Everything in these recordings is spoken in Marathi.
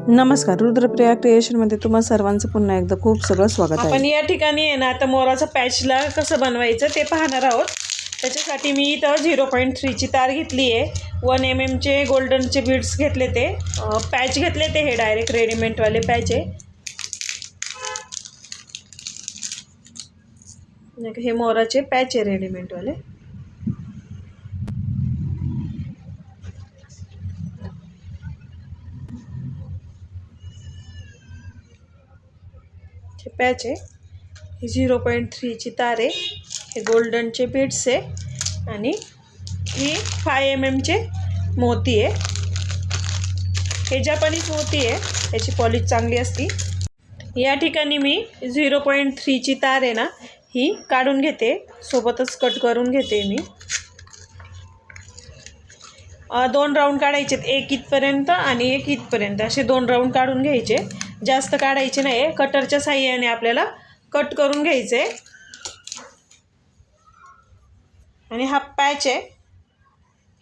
नमस्कार, रुद्रप्रिया क्रिएशनमध्ये तुम्हा सर्वांचं पुन्हा एकदा खूप सगळं स्वागत आहे. आपण या ठिकाणी आहे ना आता मोराचं पॅचला कसं बनवायचं ते पाहणार आहोत. त्याच्यासाठी मी इथं 0.3ची तार घेतली आहे. 1 mm गोल्डनचे बीड्स घेतले, ते पॅच घेतले, ते हे डायरेक्ट रेडीमेडवाले पॅच आहे. हे मोराचे पॅच आहे रेडीमेडवाले. हे पॅच आहे. ही 0.3ची तार आहे. हे गोल्डनचे बीड्स आहे आणि ही 5 mmचे मोती आहे. हे जपानीज मोती आहे, त्याची पॉलिश चांगली असती. या ठिकाणी मी 0.3ची तार आहे ना, ही काढून घेते, सोबतच कट करून घेते मी. 2 राऊंड काढायचे, एक इथपर्यंत आणि एक इथपर्यंत, असे 2 राऊंड काढून घ्यायचे. जास्त काढायचे नाही. कटरच्या साहाय्याने आपल्याला कट करून घ्यायचे. आणि हा पॅच आहे,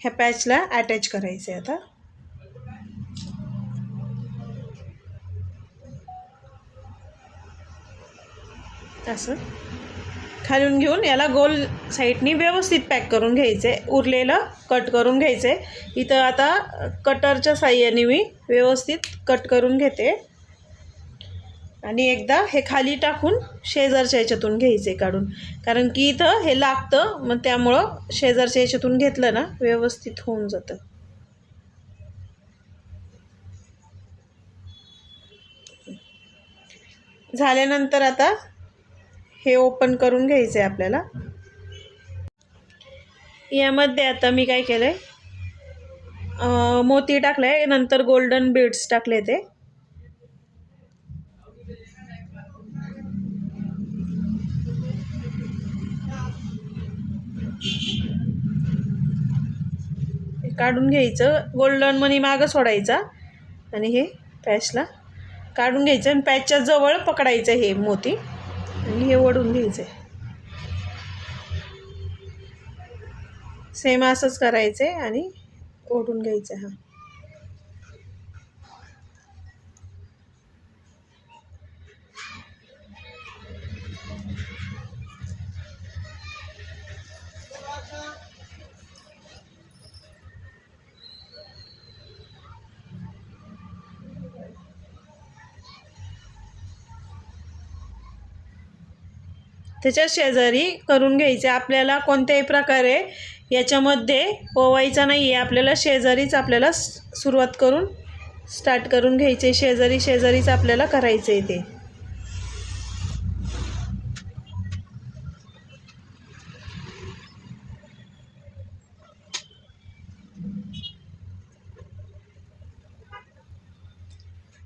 ह्या पॅचला अटॅच करायचे. आता असं खालून घेऊन याला गोल साईडनी व्यवस्थित पॅक करून घ्यायचे. उरलेलं कट करून घ्यायचे. इथं आता कटरच्या साहाय्याने मी व्यवस्थित कट करून घेते. आणि एकदा हे खाली टाकून शेजारच्या याच्यातून घ्यायचे काढून, कारण की इथं हे लागतं, मग त्यामुळं शेजारच्या याच्यातून घेतलं ना व्यवस्थित होऊन जातं. झाल्यानंतर आता हे ओपन करून घ्यायचं आहे आपल्याला. यामध्ये आता मी काय केलं आहे, मोती टाकलं आहे, नंतर गोल्डन बीड्स टाकले. ते काढून घ्यायचं. गोल्डन मनी मागं सोडायचा आणि हे पॅचला काढून घ्यायचं आणि पॅचच्या जवळ पकडायचं हे मोती आणि हे ओढून घ्यायचं. सेम असंच करायचं आहे आणि ओढून घ्यायचं. हा त्याच्या शेजारी करून घ्यायचे. आपल्याला कोणत्याही प्रकारे याच्यामध्ये पोवायचा नाही आहे. आपल्याला शेजारीच आपल्याला सुरुवात करून स्टार्ट करून घ्यायचे. शेजारीच आपल्याला करायचं आहे ते.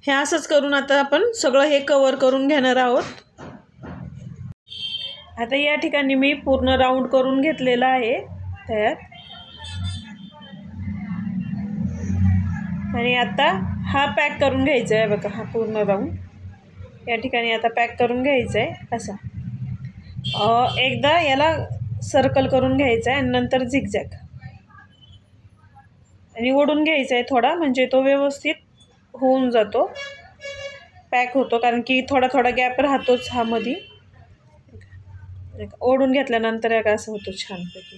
हे असंच करून आता आपण सगळं हे कवर करून घेणार आहोत. आता या ठिकाणी मी पूर्ण राऊंड करून घेतलेला आहे तयार. आणि आता हा पॅक करून घ्यायचा आहे. बघा, हा पूर्ण राऊंड या ठिकाणी आता पॅक करून घ्यायचा आहे. असा एकदा याला सर्कल करून घ्यायचा आहे आणि नंतर झिगझॅग आणि ओढून घ्यायचा आहे थोडा, म्हणजे तो व्यवस्थित होऊन जातो, पॅक होतो. कारण की थोडा थोडा गॅप राहतोच हा मध्ये. ओढून घेतल्यानंतर एक असं होतं छानपैकी.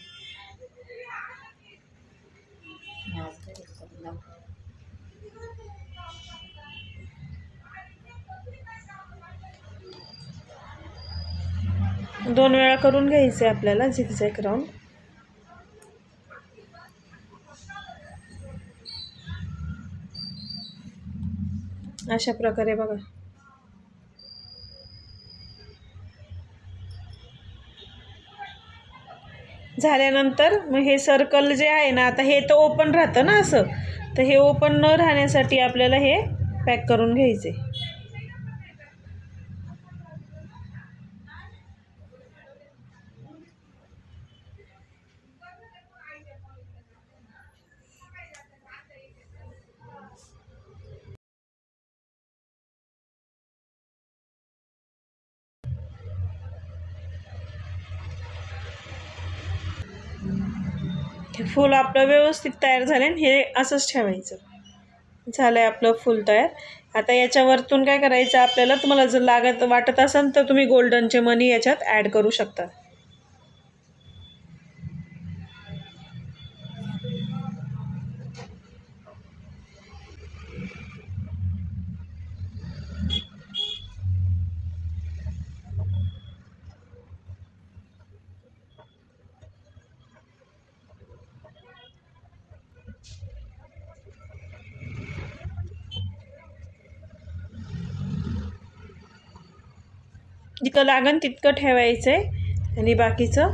दोन वेळा करून घ्यायचे आपल्याला झिगझॅग राऊंड. अशा प्रकारे बघा. झाल्यानंतर मग हे सर्कल जे आहे ना, आता हे तर ओपन राहतं ना असं, तर हे ओपन न राहण्यासाठी आपल्याला हे पॅक करून घ्यायचे. हे फूल आपलं व्यवस्थित तयार झाले. हे असंच ठेवायचं. झालं आहे आपलं फूल तयार. आता याच्यावरतून काय करायचं आपल्याला, तुम्हाला जर वाटत असेल तर तुम्ही गोल्डनचे मनी याच्यात ॲड करू शकता. जितकं लागन तितकं ठेवायचं आहे आणि बाकीचं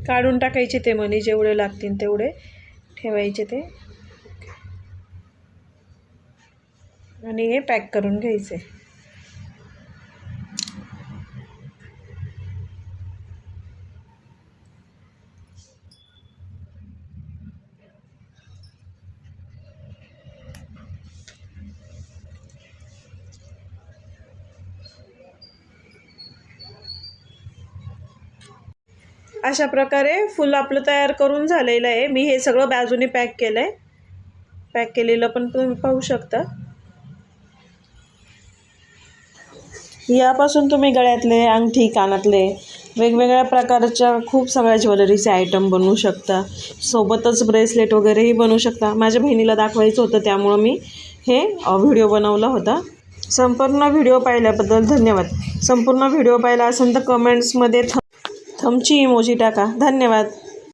काढून टाकायचे. ते मनी जेवढे लागतील तेवढे ठेवायचे ते आणि हे पॅक करून घ्यायचे. अशा प्रकारे फुल आपलं तयार करून झालेलं आहे. मी हे सगळं बाजूने पॅक केलं आहे. पॅक केलेलं पण तुम्ही पाहू शकता. यापासून तुम्ही गळ्यातले, अंगठी, कानातले वेगवेगळ्या प्रकारच्या खूप सगळ्या ज्वेलरीचे आयटम बनवू शकता. सोबतच ब्रेसलेट वगैरेही बनवू शकता. माझ्या बहिणीला दाखवायचं होतं त्यामुळं मी हे व्हिडिओ बनवला होता. संपूर्ण व्हिडिओ पाहिल्याबद्दल धन्यवाद. संपूर्ण व्हिडिओ पाहिला असेल तर कमेंट्समध्ये थंबची इमोजी टाका. धन्यवाद.